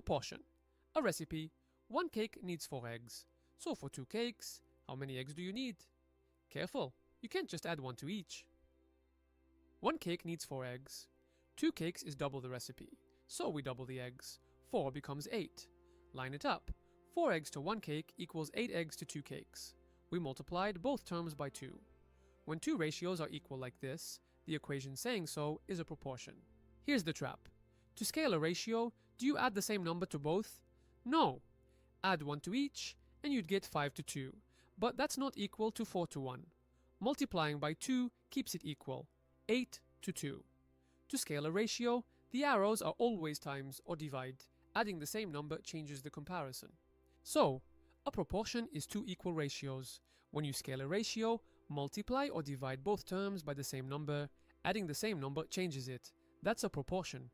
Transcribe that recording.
Proportion. A recipe. 1 cake needs 4 eggs. So for 2 cakes, how many eggs do you need? Careful, you can't just add 1 to each. 1 cake needs 4 eggs. 2 cakes is double the recipe, so we double the eggs. 4 becomes 8. Line it up. 4 eggs to 1 cake equals 8 eggs to 2 cakes. We multiplied both terms by 2. When two ratios are equal like this, the equation saying so is a proportion. Here's the trap. To scale a ratio, do you add the same number to both? No. Add 1 to each, and you'd get 5 to 2. But that's not equal to 4 to 1. Multiplying by 2 keeps it equal. 8 to 2. To scale a ratio, the arrows are always times or divide. Adding the same number changes the comparison. So, a proportion is two equal ratios. When you scale a ratio, multiply or divide both terms by the same number. Adding the same number changes it. That's a proportion.